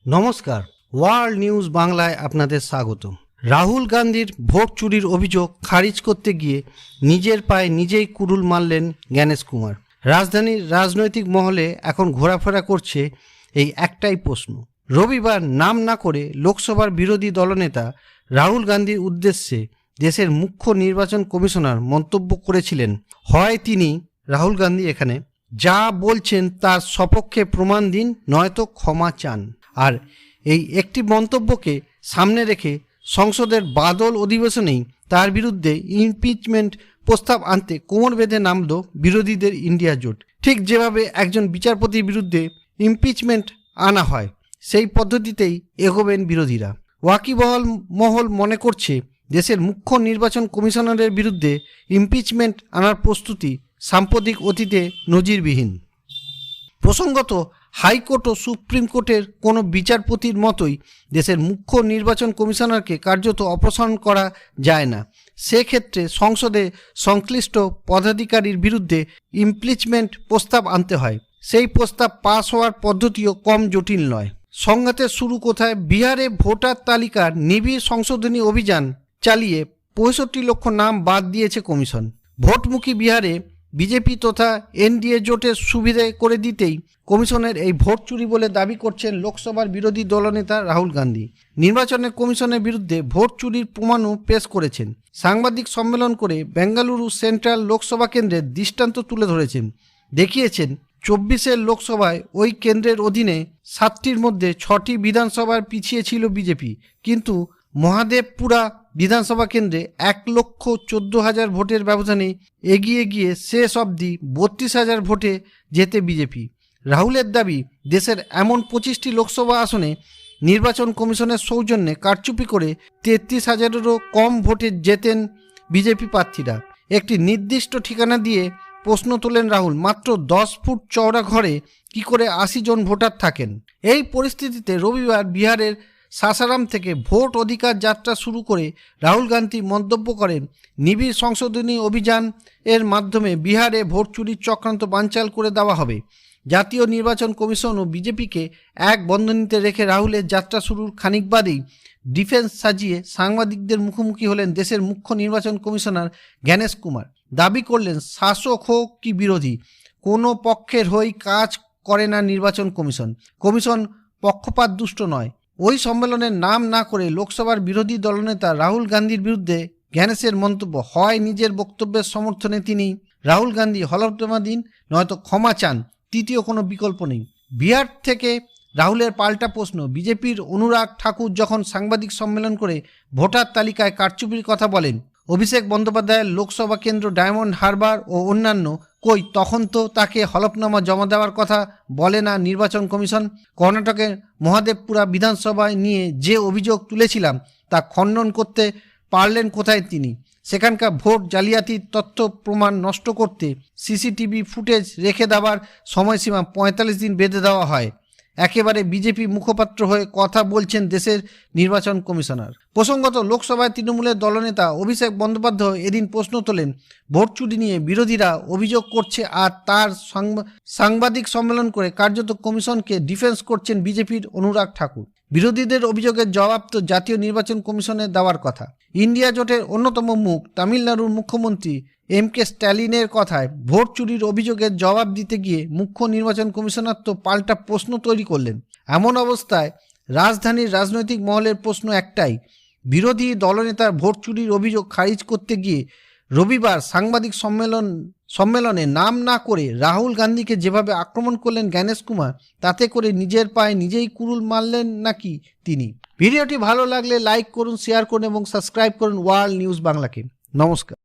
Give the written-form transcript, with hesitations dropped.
নমস্কার, world news বাংলায় আপনাদের স্বাগত। রাহুল গান্ধীর ভোট চুরির অভিযোগ খারিজ করতে গিয়ে নিজের পায়ে নিজেই কুড়ুল মারলেন জ্ঞানেশ কুমার। রাজধানীর রাজনৈতিক মহলে এখন ঘোরাফেরা করছে এই একটাই প্রশ্ন। রবিবার নাম না করে লোকসভার বিরোধী দলনেতা রাহুল গান্ধীর উদ্দেশ্যে দেশের মুখ্য নির্বাচন কমিশনার মন্তব্য করেছিলেন, হয় তিনি রাহুল গান্ধী এখানে যা বলছেন তার সপক্ষে প্রমাণ দিন, নয়তো ক্ষমা চান। আর এই একটি মন্তব্যকে সামনে রেখে সংসদের বাদল অধিবেশনেই তার বিরুদ্ধে ইমপিচমেন্ট প্রস্তাব আনতে কোমর বেঁধে নামল বিরোধীদের ইন্ডিয়া জোট। ঠিক যেভাবে একজন বিচারপতির বিরুদ্ধে ইমপিচমেন্ট আনা হয়, সেই পদ্ধতিতেই এগোবেন বিরোধীরা। ওয়াকিবহাল মহল মনে করছে দেশের মুখ্য নির্বাচন কমিশনারের বিরুদ্ধে ইমপিচমেন্ট আনার প্রস্তুতি সাম্প্রতিক অতীতে নজিরবিহীন। প্রসঙ্গত, হাইকোর্ট ও সুপ্রিম কোর্টের কোনো বিচারপতির মতোই দেশের মুখ্য নির্বাচন কমিশনারকে কার্যত অপসারণ করা যায় না। সেক্ষেত্রে সংসদে সংশ্লিষ্ট পদাধিকারীর বিরুদ্ধে ইমপিচমেন্ট প্রস্তাব আনতে হয়। সেই প্রস্তাব পাস হওয়ার পদ্ধতিও কম জটিল নয়। সংঘাতের শুরু কোথায়? বিহারে ভোটার তালিকার নিবিড় সংশোধনী অভিযান চালিয়ে 65 লক্ষ নাম বাদ দিয়েছে কমিশন। ভোটমুখী বিহারে বিজেপি তথা এনডিএ জোটের সুবিধে করে দিতেই কমিশনের এই ভোট চুরি বলে দাবি করছেন লোকসভার বিরোধী দলনেতা রাহুল গান্ধী। নির্বাচনের কমিশনের বিরুদ্ধে ভোট চুরির প্রমাণও পেশ করেছেন। সাংবাদিক সম্মেলন করে বেঙ্গালুরু সেন্ট্রাল লোকসভা কেন্দ্রের দৃষ্টান্ত তুলে ধরেছেন। দেখিয়েছেন 24 লোকসভায় ওই কেন্দ্রের অধীনে 7টির মধ্যে 6টি বিধানসভার পিছিয়ে ছিল বিজেপি, কিন্তু মহাদেবপুরা বিধানসভা কেন্দ্রে 1,14,000 ভোটের ব্যবধানে এগিয়ে গিয়ে শেষ অবধি 32,000 ভোটে জেতে বিজেপি। রাহুলের দাবি, দেশের এমন 25টি লোকসভা আসনে নির্বাচন কমিশনের সৌজন্যে কারচুপি করে 33,000-এরও কম ভোটে জেতেন বিজেপি প্রার্থীরা। একটি নির্দিষ্ট ঠিকানা দিয়ে প্রশ্ন তোলেন রাহুল, মাত্র 10 ফুট চওড়া ঘরে কি করে 80 জন ভোটার থাকেন? এই পরিস্থিতিতে রবিবার বিহারের সাসারাম থেকে ভোট অধিকার যাত্রা শুরু করে রাহুল গান্ধী মন্তব্য করেন, নিবিড় সংশোধনী অভিযান এর মাধ্যমে বিহারে ভোট চুরির চক্রান্ত বানচাল করে দেওয়া হবে। জাতীয় নির্বাচন কমিশন ও বিজেপিকে এক বন্ধনীতে রেখে রাহুলের যাত্রা শুরুর খানিক বাদেই ডিফেন্স সাজিয়ে সাংবাদিকদের মুখোমুখি হলেন দেশের মুখ্য নির্বাচন কমিশনার জ্ঞানেশ কুমার। দাবি করলেন, শাসক হোক কি বিরোধী, কোনো পক্ষের হয়েই কাজ করে না নির্বাচন কমিশন। কমিশন পক্ষপাত দুষ্ট নয়। ওই সম্মেলনের নাম না করে লোকসভার বিরোধী দলনেতা রাহুল গান্ধীর বিরুদ্ধে জ্ঞানেশের মন্তব্য, হয় নিজের বক্তব্যের সমর্থনে তিনি রাহুল গান্ধী হলফনামা দিন, নয়তো ক্ষমা চান, তৃতীয় কোনো বিকল্প নেই। বিহার থেকে রাহুলের পাল্টা প্রশ্ন, বিজেপির অনুরাগ ঠাকুর যখন সাংবাদিক সম্মেলন করে ভোটার তালিকায় কারচুপির কথা বলেন, অভিষেক বন্দ্যোপাধ্যায়ের লোকসভা কেন্দ্র ডায়মন্ড হারবার ও অন্যান্য, কই তখন তো তাকে হলফনামা জমা দেওয়ার কথা বলে না নির্বাচন কমিশন? কর্ণাটকের মহাদেবপুরা বিধানসভায় নিয়ে যে অভিযোগ তুলেছিলাম তা খণ্ডন করতে পারলেন কোথায় তিনি? সেখানকার ভোট জালিয়াতির তথ্য প্রমাণ নষ্ট করতে সিসিটিভি ফুটেজ রেখে দেওয়ার সময়সীমা 45 দিন বেঁধে দেওয়া হয়। একেবারে বিজেপি মুখপাত্র হয়ে কথা বলছেন দেশের নির্বাচন কমিশনার। প্রসঙ্গত, লোকসভায় তৃণমূলের দলনেতা অভিষেক বন্দ্যোপাধ্যায় এদিন প্রশ্ন তোলেন, ভোট চুরি নিয়ে বিরোধীরা অভিযোগ করছে আর তার সাংবাদিক সম্মেলন করে কার্যত কমিশনকে ডিফেন্স করছেন বিজেপির অনুরাগ ঠাকুর। বিরোধীদের অভিযোগের জবাব তো জাতীয় নির্বাচন কমিশনের দেওয়ার কথা। ইন্ডিয়া জোটের অন্যতম মুখ তামিলনাড়ুর মুখ্যমন্ত্রী এম.কে. স্ট্যালিনের কথায় ভোট চুরির অভিযোগের জবাব দিতে গিয়ে মুখ্য নির্বাচন কমিশনার তো পাল্টা প্রশ্ন তৈরি করলেন। এমন অবস্থায় রাজধানীর রাজনৈতিক মহলের প্রশ্ন একটাই, বিরোধী দলনেতার ভোট চুরির অভিযোগ খারিজ করতে গিয়ে রবিবার সাংবাদিক সম্মেলনে নাম না করে রাহুল গান্ধীকে যেভাবে আক্রমণ করলেন জ্ঞানেশ কুমার, তাতে করে নিজের পায়ে নিজেই কুড়ুল মারলেন নাকি তিনি? ভিডিওটি ভালো লাগলে লাইক করুন, শেয়ার করুন এবং সাবস্ক্রাইব করুন ওয়ার্ল্ড নিউজ বাংলাকে। নমস্কার।